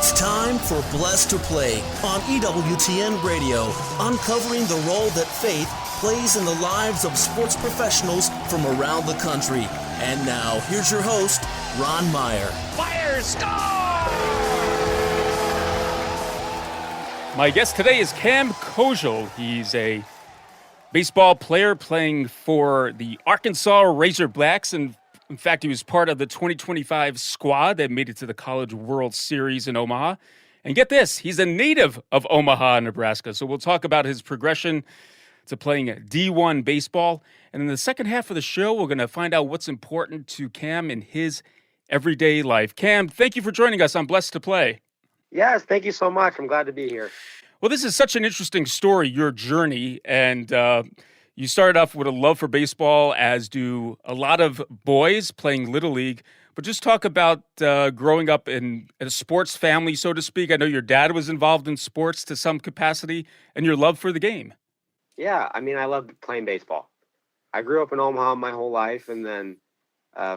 It's time for Blessed to Play on EWTN Radio, uncovering the role that faith plays in the lives of sports professionals from around the country. And now, here's your host, Ron Meyer. Fire, score! My guest today is Camden Kozeal. He's a baseball player playing for the Arkansas Razorbacks, and in fact, he was part of the 2025 squad that made it to the College World Series in Omaha. And get this, he's a native of Omaha, Nebraska. So we'll talk about his progression to playing D1 baseball. And in the second half of the show, we're going to find out what's important to Cam in his everyday life. Cam, thank you for joining us on Blessed to Play. Yes, thank you so much. I'm glad to be here. Well, this is such an interesting story, your journey, and you started off with a love for baseball, as do a lot of boys playing Little League. But just talk about growing up in a sports family, so to speak. I know your dad was involved in sports to some capacity, and your love for the game. Yeah, I mean, I loved playing baseball. I grew up in Omaha my whole life, and then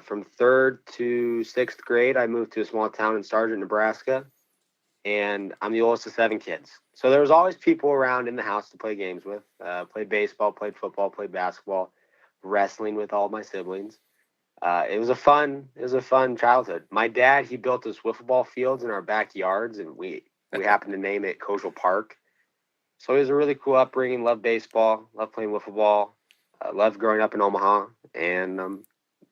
from 3rd to 6th grade, I moved to a small town in Sargent, Nebraska, and I'm the oldest of 7 kids. So there was always people around in the house to play games with. Played baseball, played football, played basketball, wrestling with all my siblings. It was a fun childhood. My dad, he built us wiffle ball fields in our backyards, and we happened to name it Kozeal Park. So it was a really cool upbringing. Loved baseball, loved playing wiffle ball, loved growing up in Omaha, and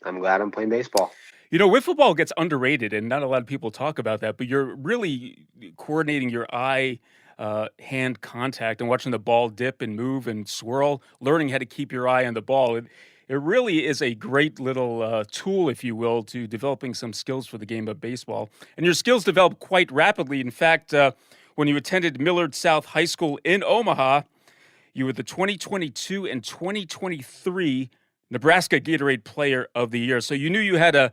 I'm glad I'm playing baseball. You know, wiffle ball gets underrated, and not a lot of people talk about that, but you're really coordinating your eye-hand contact and watching the ball dip and move and swirl, learning how to keep your eye on the ball. It really is a great little tool, if you will, to developing some skills for the game of baseball. And your skills develop quite rapidly. In fact, when you attended Millard South High School in Omaha, you were the 2022 and 2023 Nebraska Gatorade Player of the Year. So you knew you had a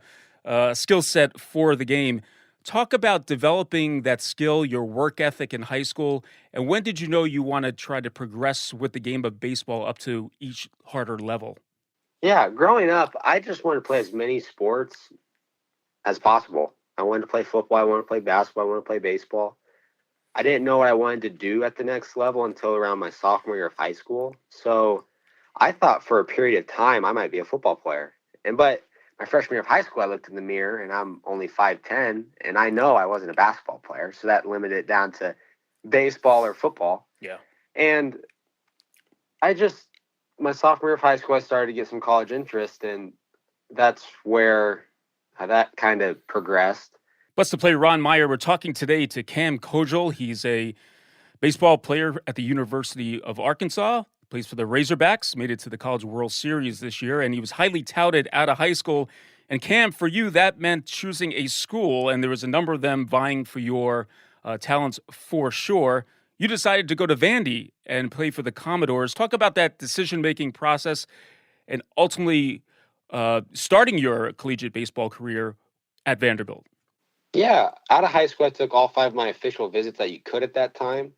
skill set for the game. Talk about developing that skill, your work ethic in high school, and when did you know you want to try to progress with the game of baseball up to each harder level? Yeah, growing up, I just wanted to play as many sports as possible. I wanted to play football, I wanted to play basketball, I wanted to play baseball. I didn't know what I wanted to do at the next level until around my sophomore year of high school. So I thought for a period of time I might be a football player. But my freshman year of high school, I looked in the mirror, and I'm only 5'10", and I know I wasn't a basketball player, so that limited it down to baseball or football. Yeah. And my sophomore year of high school, I started to get some college interest, and that's where that kind of progressed. Blessed to Play, Ron Meyer. We're talking today to Camden Kozeal. He's a baseball player at the University of Arkansas. Plays for the Razorbacks, made it to the College World Series this year, and he was highly touted out of high school. And Cam, for you, that meant choosing a school, and there was a number of them vying for your talents for sure. You decided to go to Vandy and play for the Commodores. Talk about that decision-making process and ultimately starting your collegiate baseball career at Vanderbilt. Yeah, out of high school, I took all 5 of my official visits that you could at that time.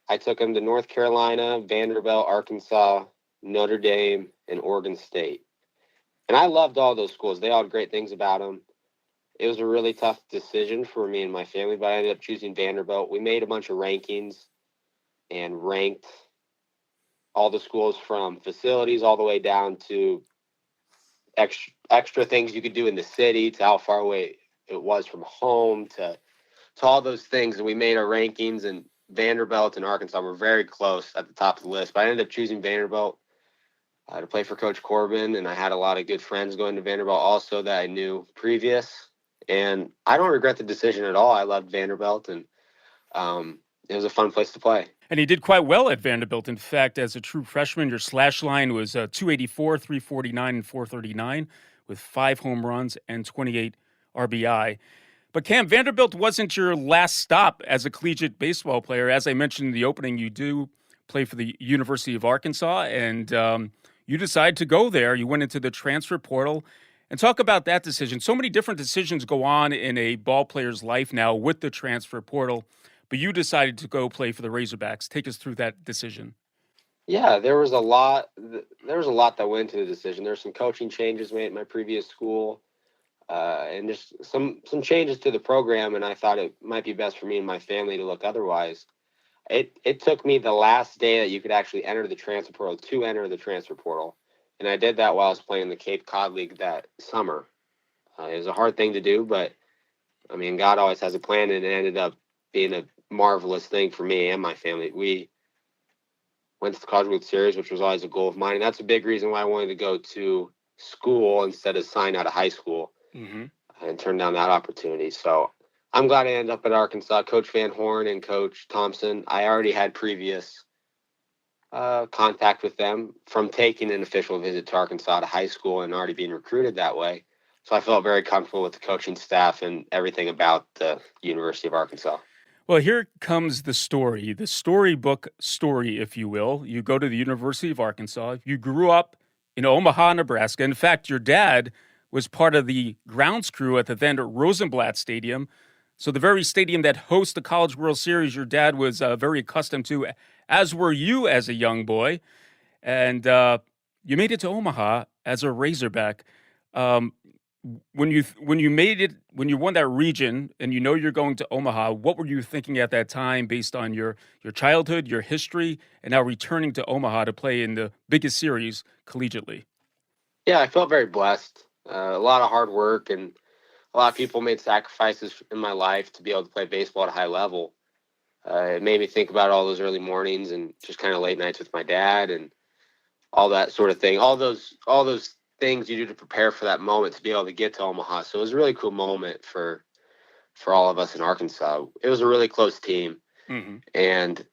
I took them to North Carolina, Vanderbilt, Arkansas, Notre Dame, and Oregon State. And I loved all those schools. They all had great things about them. It was a really tough decision for me and my family, but I ended up choosing Vanderbilt. We made a bunch of rankings and ranked all the schools from facilities all the way down to extra things you could do in the city, to how far away it was from home, to all those things. And we made our rankings, and Vanderbilt and Arkansas were very close at the top of the list, but I ended up choosing Vanderbilt to play for Coach Corbin, and I had a lot of good friends going to Vanderbilt also that I knew previous, and I don't regret the decision at all. I loved Vanderbilt, and it was a fun place to play. And he did quite well at Vanderbilt. In fact, as a true freshman, your slash line was 284, 349, and 439 with 5 home runs and 28 RBI. But Cam, Vanderbilt wasn't your last stop as a collegiate baseball player. As I mentioned in the opening, you do play for the University of Arkansas, and you decided to go there. You went into the transfer portal. And talk about that decision. So many different decisions go on in a ball player's life now with the transfer portal, but you decided to go play for the Razorbacks. Take us through that decision. Yeah, there was a lot that went into the decision. There were some coaching changes made at my previous school. and just some changes to the program. And I thought it might be best for me and my family to look otherwise. It took me the last day that you could actually enter the transfer portal to enter the transfer portal. And I did that while I was playing the Cape Cod League that summer. It was a hard thing to do, but I mean, God always has a plan, and it ended up being a marvelous thing for me and my family. We went to the College World Series, which was always a goal of mine. And that's a big reason why I wanted to go to school instead of sign out of high school and turn down that opportunity. So I'm glad I ended up at Arkansas. Coach Van Horn and Coach Thompson, I already had previous contact with them from taking an official visit to Arkansas to high school and already being recruited that way. So I felt very comfortable with the coaching staff and everything about the University of Arkansas. Well, here comes the story, the storybook story, if you will. You go to the University of Arkansas. You grew up in Omaha, Nebraska. In fact, your dad was part of the grounds crew at the then Rosenblatt Stadium. So the very stadium that hosts the College World Series, your dad was very accustomed to, as were you as a young boy. And you made it to Omaha as a Razorback. When you made it, when you won that region and you know you're going to Omaha, what were you thinking at that time based on your childhood, your history, and now returning to Omaha to play in the biggest series collegiately? Yeah, I felt very blessed. A lot of hard work, and a lot of people made sacrifices in my life to be able to play baseball at a high level. It made me think about all those early mornings and just kind of late nights with my dad and all that sort of thing. All those things you do to prepare for that moment to be able to get to Omaha. So it was a really cool moment for all of us in Arkansas. It was a really close team, and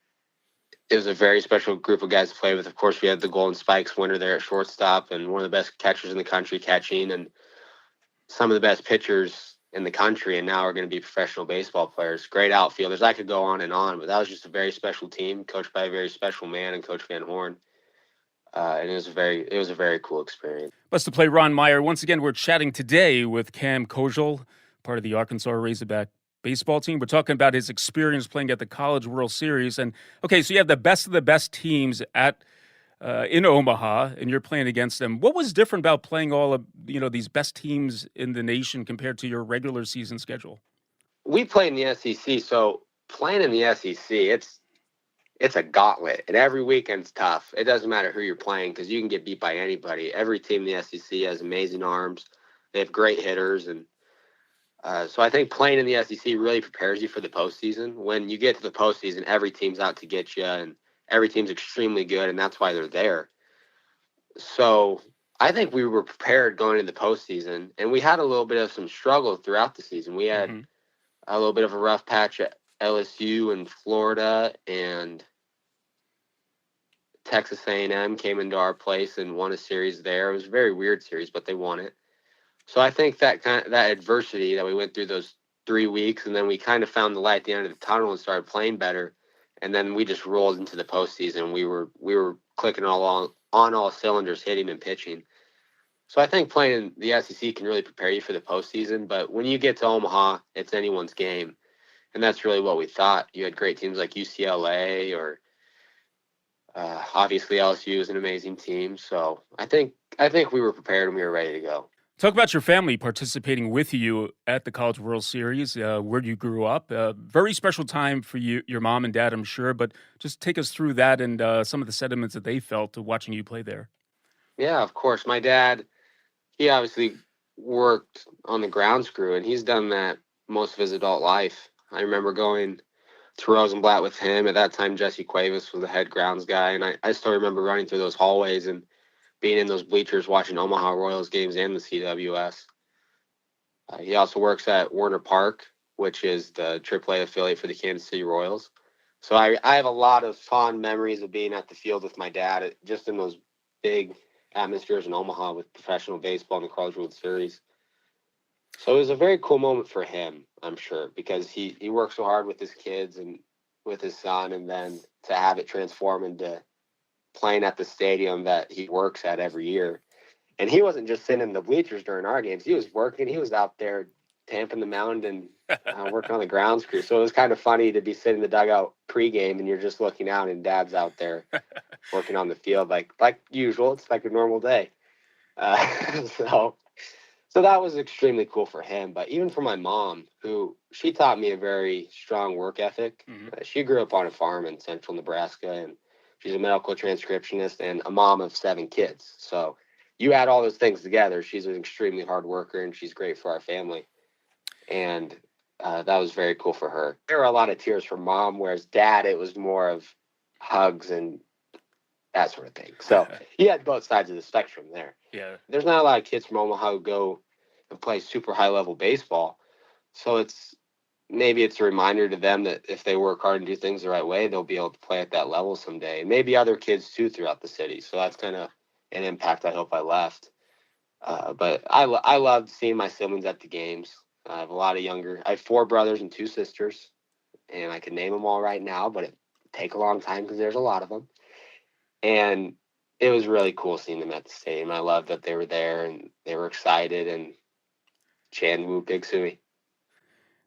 it was a very special group of guys to play with. Of course, we had the Golden Spikes winner there at shortstop and one of the best catchers in the country catching, and some of the best pitchers in the country, and now are going to be professional baseball players. Great outfielders. I could go on and on, but that was just a very special team coached by a very special man and Coach Van Horn. And it was a very cool experience. Plus, to play Ron Meyer. Once again, we're chatting today with Cam Kozeal, part of the Arkansas Razorback baseball team. We're talking about his experience playing at the College World Series. And okay, so you have the best of the best teams at in Omaha, and you're playing against them. What was different about playing all of these best teams in the nation compared to your regular season schedule? We play in the SEC, so playing in the SEC, it's a gauntlet, and every weekend's tough. It doesn't matter who you're playing because you can get beat by anybody. Every team in the SEC has amazing arms. They have great hitters, and so I think playing in the SEC really prepares you for the postseason. When you get to the postseason, every team's out to get you, and every team's extremely good, and that's why they're there. So I think we were prepared going into the postseason, and we had a little bit of some struggle throughout the season. We had a little bit of a rough patch at LSU and Florida, and Texas A&M came into our place and won a series there. It was a very weird series, but they won it. So I think that adversity that we went through those 3 weeks, and then we kind of found the light at the end of the tunnel and started playing better. And then we just rolled into the postseason. We were clicking on all cylinders, hitting and pitching. So I think playing in the SEC can really prepare you for the postseason. But when you get to Omaha, it's anyone's game, and that's really what we thought. You had great teams like UCLA, or obviously LSU is an amazing team. So I think we were prepared and we were ready to go. Talk about your family participating with you at the College World Series, where you grew up. Very special time for you, your mom and dad, I'm sure, but just take us through that and some of the sentiments that they felt to watching you play there. Yeah, of course. My dad, he obviously worked on the grounds crew, and he's done that most of his adult life. I remember going to Rosenblatt with him. At that time, Jesse Cuevas was the head grounds guy, and I still remember running through those hallways and being in those bleachers watching Omaha Royals games and the CWS. He also works at Warner Park, which is the AAA affiliate for the Kansas City Royals. So I have a lot of fond memories of being at the field with my dad, just in those big atmospheres in Omaha with professional baseball in the College World Series. So it was a very cool moment for him, I'm sure, because he worked so hard with his kids and with his son, and then to have it transform into playing at the stadium that he works at every year. And he wasn't just sitting in the bleachers during our games. He was working. He was out there tamping the mound and working on the grounds crew. So it was kind of funny to be sitting in the dugout pregame and you're just looking out and Dad's out there working on the field like usual. It's like a normal day. So So that was extremely cool for him. But even for my mom, she taught me a very strong work ethic. She grew up on a farm in central Nebraska, and she's a medical transcriptionist and a mom of 7 kids. So you add all those things together, she's an extremely hard worker, and she's great for our family. And that was very cool for her. There were a lot of tears from mom, whereas dad, it was more of hugs and that sort of thing. So he had both sides of the spectrum there. Yeah. There's not a lot of kids from Omaha who go and play super high level baseball. So maybe it's a reminder to them that if they work hard and do things the right way, they'll be able to play at that level someday. And maybe other kids too throughout the city. So that's kind of an impact I hope I left. But I loved seeing my siblings at the games. I have 4 brothers and 2 sisters, and I can name them all right now, but it take a long time because there's a lot of them. And it was really cool seeing them at the stadium. I loved that they were there and they were excited and Chan Woo Big Sui.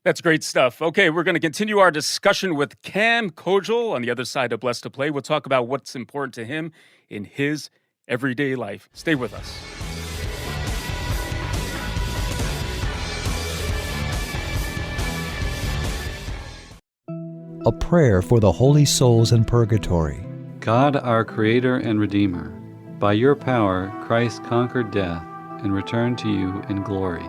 That's great stuff. Okay, we're going to continue our discussion with Cam Kozeal on the other side of Blessed to Play. We'll talk about what's important to him in his everyday life. Stay with us. A prayer for the holy souls in purgatory. God, our Creator and Redeemer, by your power Christ conquered death and returned to you in glory.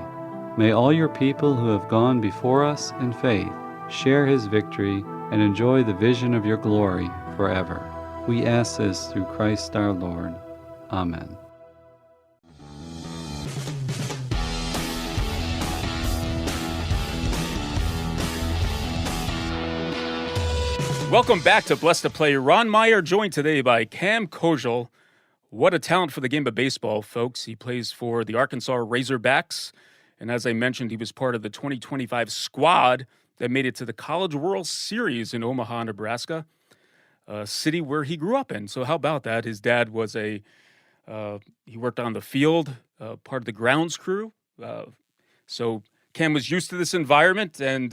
May all your people who have gone before us in faith share his victory and enjoy the vision of your glory forever. We ask this through Christ our Lord. Amen. Welcome back to Blessed to Play. Ron Meyer joined today by Cam Kozeal. What a talent for the game of baseball, folks. He plays for the Arkansas Razorbacks. And as I mentioned, he was part of the 2025 squad that made it to the College World Series in Omaha, Nebraska, a city where he grew up in. So how about that? His dad was he worked on the field, part of the grounds crew. So Cam was used to this environment and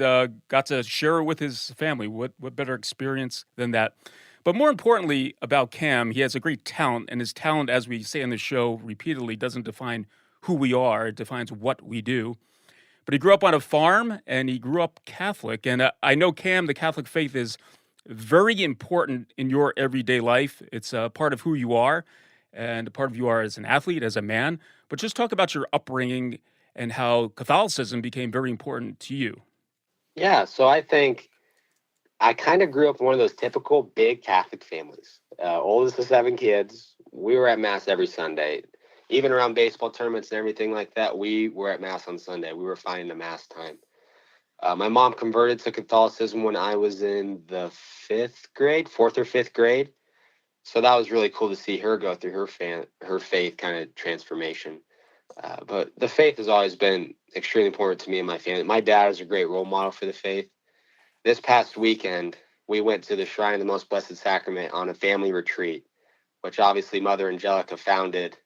got to share it with his family. What better experience than that? But more importantly about Cam, he has a great talent, and his talent, as we say on the show repeatedly, doesn't define who we are. It defines what we do. But he grew up on a farm, and he grew up Catholic. And I know, Cam, the Catholic faith is very important in your everyday life. It's a part of who you are, and a part of who you are as an athlete, as a man. But just talk about your upbringing and how Catholicism became very important to you. Yeah, so I think I kind of grew up in one of those typical big Catholic families. Oldest of 7 kids. We were at Mass every Sunday. Even around baseball tournaments and everything like that, we were at Mass on Sunday. We were finding the Mass time. My mom converted to Catholicism when I was in the 4th or 5th grade. So that was really cool to see her go through her faith kind of transformation. But the faith has always been extremely important to me and my family. My dad is a great role model for the faith. This past weekend, we went to the Shrine of the Most Blessed Sacrament on a family retreat, which obviously Mother Angelica founded,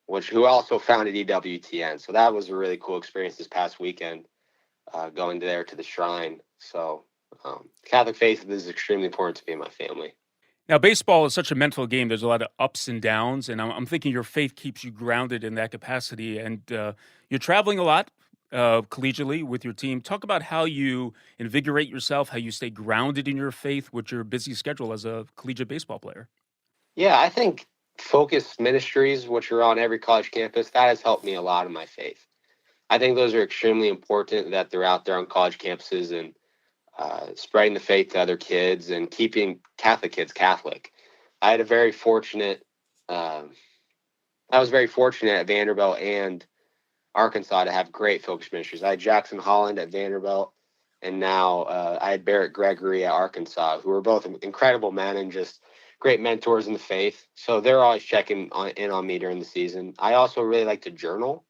who also founded EWTN. So that was a really cool experience this past weekend, going there to the shrine. So Catholic faith is extremely important to me and my family. Now, baseball is such a mental game. There's a lot of ups and downs, and I'm thinking your faith keeps you grounded in that capacity. And you're traveling a lot collegiately with your team. Talk about how you invigorate yourself, how you stay grounded in your faith with your busy schedule as a collegiate baseball player. Yeah, I think Focus Ministries, which are on every college campus, that has helped me a lot in my faith. I think those are extremely important, that they're out there on college campuses and spreading the faith to other kids and keeping Catholic kids Catholic. I was very fortunate at Vanderbilt and Arkansas to have great Focus Ministries. I had Jackson Holland at Vanderbilt, and now I had Barrett Gregory at Arkansas, who were both incredible men and just great mentors in the faith. So they're always checking in on me during the season. I also really like to journal.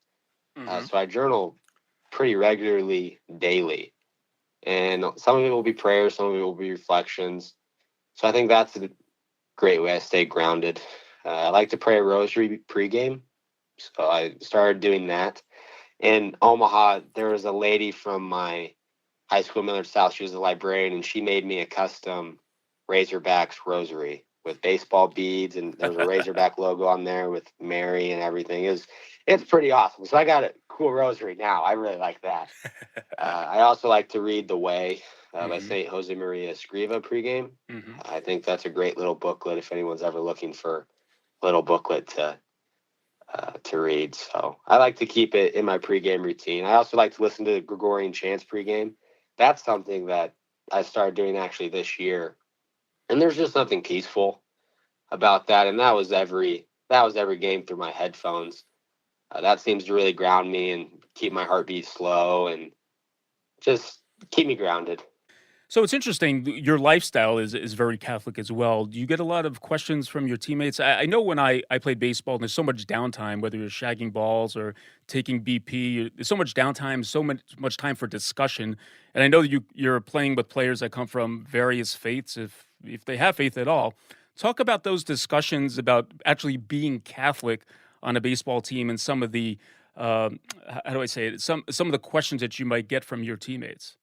So I journal pretty regularly daily. And some of it will be prayers, some of it will be reflections. So I think that's a great way I stay grounded. I like to pray a rosary pregame. So I started doing that. In Omaha, there was a lady from my high school, Millard South. She was a librarian, and she made me a custom Razorbacks rosary. with baseball beads, and there's a Razorback logo on there with Mary and everything. It's pretty awesome. So I got a cool rosary now. I really like that. I also like to read The Way by St. Jose Maria Escriva pregame. I think that's a great little booklet if anyone's ever looking for a little booklet to read. So I like to keep it in my pregame routine. I also like to listen to the Gregorian chants pregame. That's something that I started doing actually this year. And there's just something peaceful about that. And that was every game through my headphones. That seems to really ground me and keep my heartbeat slow and just keep me grounded. So it's interesting. Your lifestyle is very Catholic as well. Do you get a lot of questions from your teammates? I know when I played baseball, and there's so much downtime, whether you're shagging balls or taking BP, there's so much downtime, so much time for discussion. And I know that you're playing with players that come from various faiths, if they have faith at all. Talk about those discussions about actually being Catholic on a baseball team and some of the, how do I say it, some of the questions that you might get from your teammates.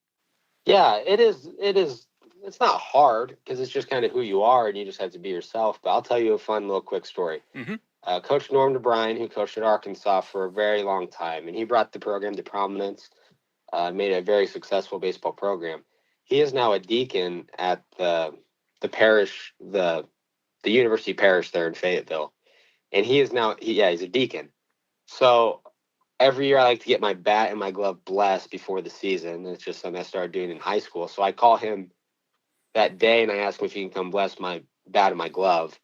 Yeah, it is. It's not hard because it's just kind of who you are and you just have to be yourself. But I'll tell you a fun little quick story. Coach Norm DeBryan, who coached at Arkansas for a very long time, and he brought the program to prominence, made a very successful baseball program. He is now a deacon at the parish, the University Parish there in Fayetteville. And he's a deacon. So every year I like to get my bat and my glove blessed before the season. It's just something I started doing in high school. So I call him that day and I ask him if he can come bless my bat and my glove.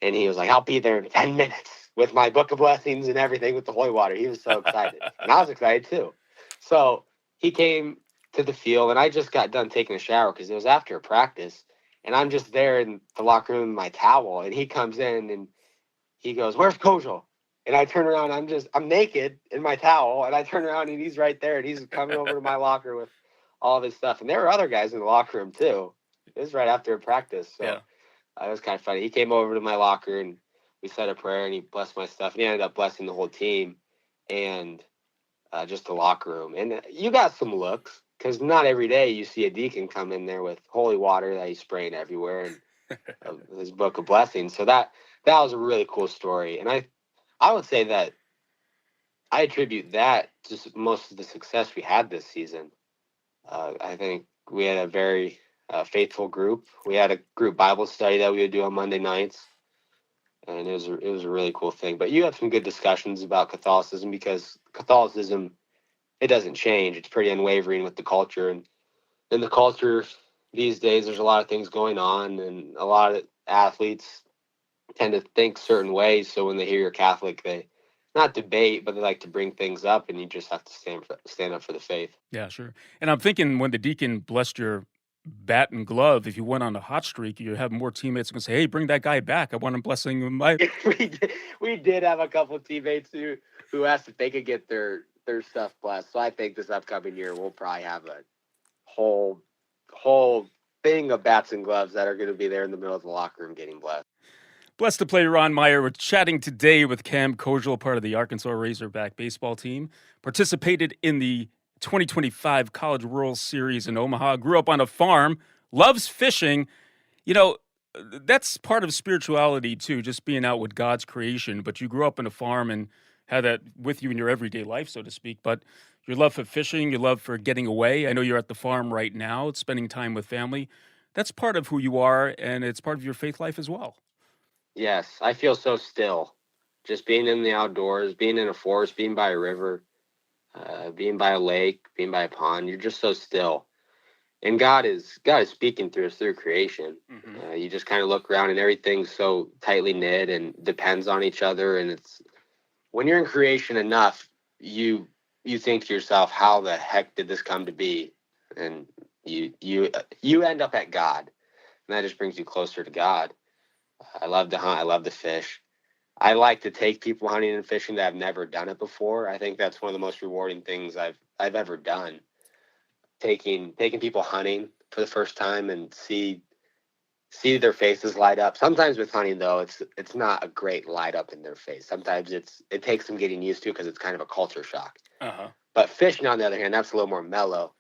And he was like, I'll be there in 10 minutes with my book of blessings and everything with the holy water. He was so excited. And I was excited too. So he came to the field and I just got done taking a shower because it was after a practice. And I'm just there in the locker room in my towel. And he comes in and he goes, "Where's Kozeal?" And I turn around, I'm naked in my towel, and I turn around and he's right there, and he's coming over to my locker with all of his stuff. And there were other guys in the locker room too. It was right after practice, so it was kind of funny. He came over to my locker and we said a prayer, and he blessed my stuff, and he ended up blessing the whole team and just the locker room. And you got some looks because not every day you see a deacon come in there with holy water that he's spraying everywhere and his book of blessings. So that was a really cool story, and I would say that I attribute that to most of the success we had this season. I think we had a very faithful group. We had a group Bible study that we would do on Monday nights, and it was a really cool thing. But you have some good discussions about Catholicism because Catholicism, it doesn't change. It's pretty unwavering with the culture, and in the culture these days, there's a lot of things going on, and a lot of athletes tend to think certain ways. So when they hear you're Catholic, they not debate, but they like to bring things up, and you just have to stand up for the faith. Yeah, sure. And I'm thinking when the deacon blessed your bat and glove, if you went on a hot streak, you have more teammates who can say, "Hey, bring that guy back. I want him blessing my." we did have a couple of teammates who asked if they could get their stuff blessed. So I think this upcoming year we'll probably have a whole thing of bats and gloves that are going to be there in the middle of the locker room getting blessed. Blessed to play Ron Meyer. We're chatting today with Cam Kozeal, part of the Arkansas Razorback baseball team. Participated in the 2025 College World Series in Omaha. Grew up on a farm. Loves fishing. You know, that's part of spirituality too, just being out with God's creation. But you grew up in a farm and had that with you in your everyday life, so to speak. But your love for fishing, your love for getting away. I know you're at the farm right now, spending time with family. That's part of who you are, and it's part of your faith life as well. Yes, I feel so still. Just being in the outdoors, being in a forest, being by a river, being by a lake, being by a pond, you're just so still. And God is speaking through us through creation. Mm-hmm. You just kind of look around and everything's so tightly knit and depends on each other. And it's when you're in creation enough, you think to yourself, how the heck did this come to be? And you end up at God, and that just brings you closer to God. I love to hunt. I love to fish. I like to take people hunting and fishing that have never done it before. I think that's one of the most rewarding things I've ever done. Taking people hunting for the first time and see their faces light up. Sometimes with hunting though, it's not a great light up in their face. Sometimes it takes some getting used to because it's kind of a culture shock. Uh-huh. But fishing on the other hand, that's a little more mellow.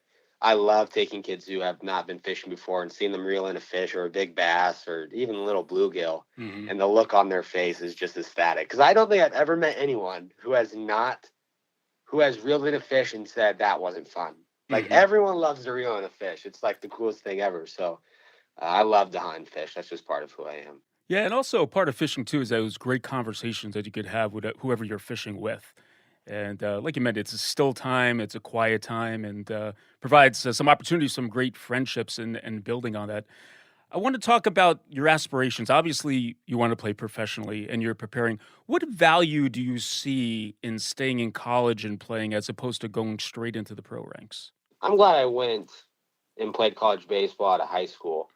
I love taking kids who have not been fishing before and seeing them reel in a fish or a big bass or even a little bluegill, and the look on their face is just ecstatic. Because I don't think I've ever met anyone who has reeled in a fish and said that wasn't fun. Like everyone loves to reel in a fish. It's like the coolest thing ever. So I love to hunt and fish. That's just part of who I am. Yeah, and also part of fishing too is those great conversations that you could have with whoever you're fishing with. And like you mentioned, it's a still time, it's a quiet time, and provides some opportunities, some great friendships, and building on that. I want to talk about your aspirations. Obviously, you want to play professionally, and you're preparing. What value do you see in staying in college and playing as opposed to going straight into the pro ranks? I'm glad I went and played college baseball out of high school.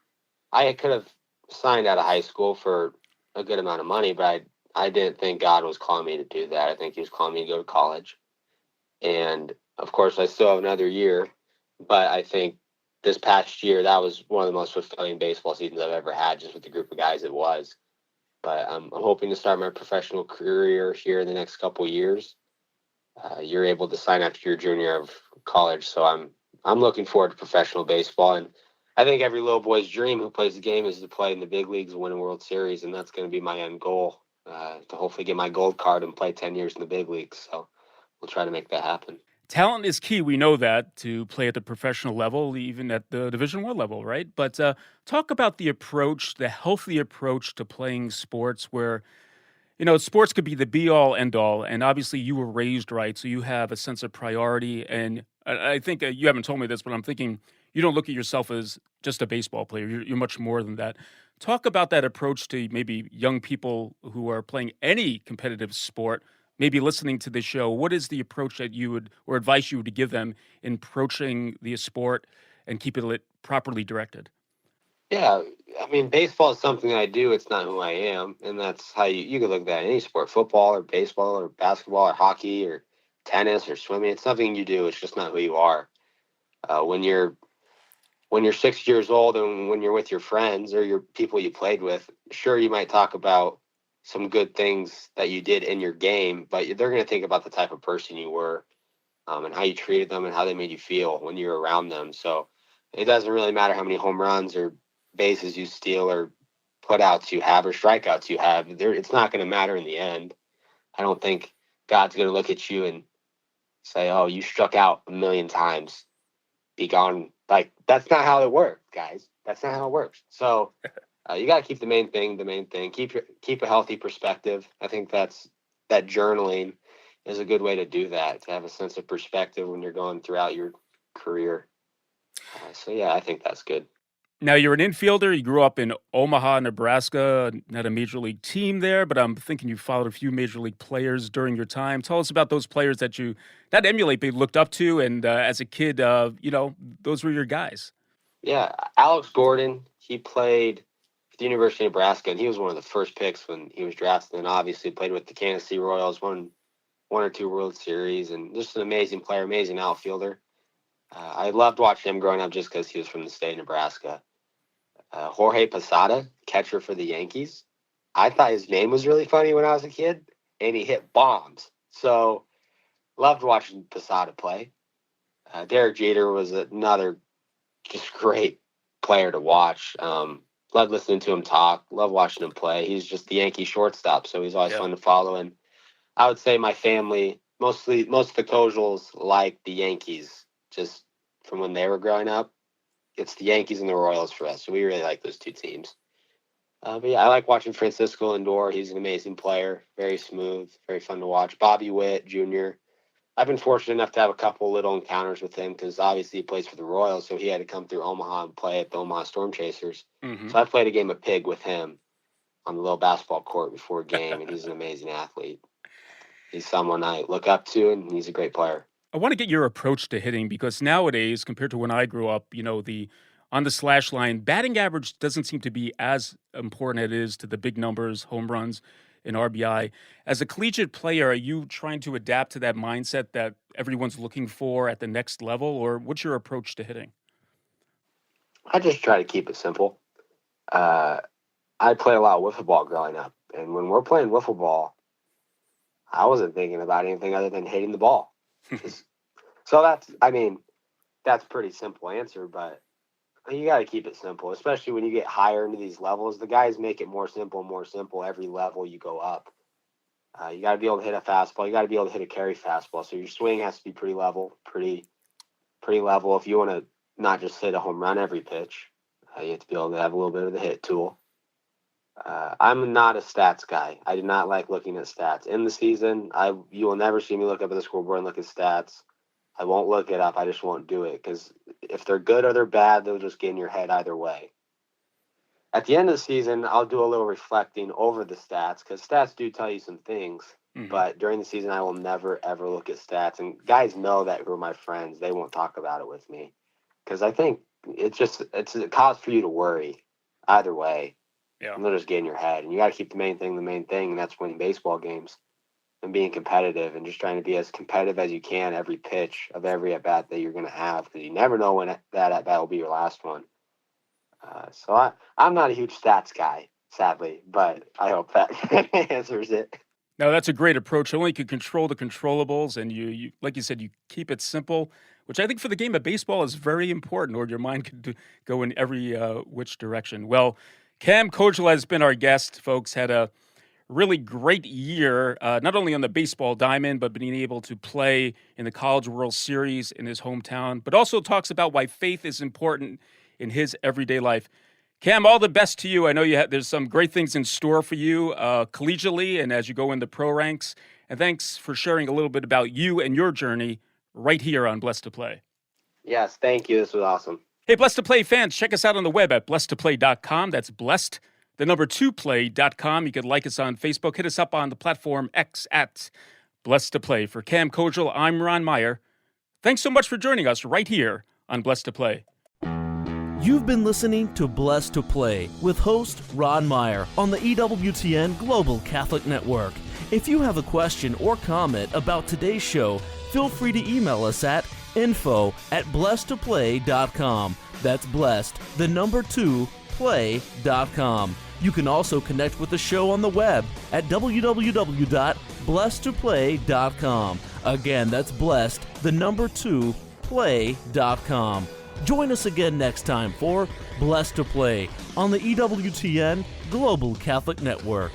I could have signed out of high school for a good amount of money, but I didn't think God was calling me to do that. I think he was calling me to go to college. And of course, I still have another year, but I think this past year, that was one of the most fulfilling baseball seasons I've ever had, just with the group of guys it was. But I'm hoping to start my professional career here in the next couple of years. You're able to sign after your junior year of college, so I'm looking forward to professional baseball. And I think every little boy's dream who plays the game is to play in the big leagues and win a World Series, and that's going to be my end goal, to hopefully get my gold card and play 10 years in the big leagues. So we'll try to make that happen. Talent is key. We know that to play at the professional level, even at the Division I level, right? But talk about the approach, the healthy approach to playing sports where, sports could be the be all end all. And obviously you were raised right. So you have a sense of priority. And I think you haven't told me this, but I'm thinking you don't look at yourself as just a baseball player. You're much more than that. Talk about that approach to maybe young people who are playing any competitive sport, maybe listening to the show. What is the approach that you would, or advice you would give them in approaching the sport and keeping it properly directed? Yeah, I mean, baseball is something I do. It's not who I am, and that's how you could look at any sport: football or baseball or basketball or hockey or tennis or swimming. It's something you do. It's just not who you are. When you're 6 years old and when you're with your friends or your people you played with, sure, you might talk about some good things that you did in your game, but they're going to think about the type of person you were, and how you treated them and how they made you feel when you were around them. So it doesn't really matter how many home runs or bases you steal or putouts you have or strikeouts you have. It's not going to matter in the end. I don't think God's going to look at you and say, "Oh, you struck out a million times. Be gone." Like, that's not how it works, guys. That's not how it works. So you got to keep the main thing. Keep a healthy perspective. I think that journaling is a good way to do that, to have a sense of perspective when you're going throughout your career. So yeah, I think that's good. Now, you're an infielder. You grew up in Omaha, Nebraska, not a major league team there, but I'm thinking you followed a few major league players during your time. Tell us about those players that you, not emulate, but looked up to. And as a kid, those were your guys. Yeah, Alex Gordon, he played at the University of Nebraska, and he was one of the first picks when he was drafted, and obviously played with the Kansas City Royals, won one or two World Series, and just an amazing player, amazing outfielder. I loved watching him growing up just because he was from the state of Nebraska. Jorge Posada, catcher for the Yankees. I thought his name was really funny when I was a kid, and he hit bombs. So loved watching Posada play. Derek Jeter was another just great player to watch. Loved listening to him talk. Loved watching him play. He's just the Yankee shortstop, so he's always fun to follow. And I would say my family, most of the Kozeals like the Yankees, just from when they were growing up. It's the Yankees and the Royals for us, so we really like those two teams. But yeah, I like watching Francisco Lindor. He's an amazing player, very smooth, very fun to watch. Bobby Witt Jr. I've been fortunate enough to have a couple little encounters with him because obviously he plays for the Royals, so he had to come through Omaha and play at the Omaha Storm Chasers. Mm-hmm. So I played a game of pig with him on the little basketball court before a game, and he's an amazing athlete. He's someone I look up to, and he's a great player. I want to get your approach to hitting because nowadays, compared to when I grew up, the on the slash line, batting average doesn't seem to be as important as it is to the big numbers, home runs, and RBI. As a collegiate player, are you trying to adapt to that mindset that everyone's looking for at the next level, or what's your approach to hitting? I just try to keep it simple. I played a lot of wiffle ball growing up, and when we're playing wiffle ball, I wasn't thinking about anything other than hitting the ball. So that's a pretty simple answer, but you got to keep it simple, especially when you get higher into these levels. The guys make it more simple every level you go up. You got to be able to hit a fastball. You got to be able to hit a carry fastball. So your swing has to be pretty level, pretty level. If you want to not just hit a home run every pitch, you have to be able to have a little bit of the hit tool. I'm not a stats guy. I do not like looking at stats. In the season, you will never see me look up at the scoreboard and look at stats. I won't look it up. I just won't do it because if they're good or they're bad, they'll just get in your head either way. At the end of the season, I'll do a little reflecting over the stats because stats do tell you some things. Mm-hmm. But during the season, I will never, ever look at stats. And guys know that who are my friends. They won't talk about it with me because I think it's a cause for you to worry either way. Yeah. And they'll just get in your head. And you got to keep the main thing, and that's winning baseball games and being competitive and just trying to be as competitive as you can every pitch of every at-bat that you're going to have because you never know when that at-bat will be your last one. So I'm not a huge stats guy, sadly, but I hope that answers it. No, that's a great approach. Only you can control the controllables, and you like you said, you keep it simple, which I think for the game of baseball is very important, or your mind could go in every which direction. Well, Cam Kozeal has been our guest, folks. Had a really great year, not only on the baseball diamond, but being able to play in the College World Series in his hometown, but also talks about why faith is important in his everyday life. Cam, all the best to you. I know there's some great things in store for you collegiately and as you go in the pro ranks. And thanks for sharing a little bit about you and your journey right here on Blessed to Play. Yes, thank you. This was awesome. Hey, Blessed to Play fans, check us out on the web at blessedtoplay.com. That's blessed, 2play.com. You can like us on Facebook. Hit us up on the platform X at Blessed to Play. For Cam Kozeal, I'm Ron Meyer. Thanks so much for joining us right here on Blessed to Play. You've been listening to Blessed to Play with host Ron Meyer on the EWTN Global Catholic Network. If you have a question or comment about today's show, feel free to email us at info@blessedtoplay.com. That's blessed, 2play.com. You can also connect with the show on the web at www.blessedtoplay.com. Again, that's blessed, 2play.com. Join us again next time for Blessed to Play on the EWTN Global Catholic Network.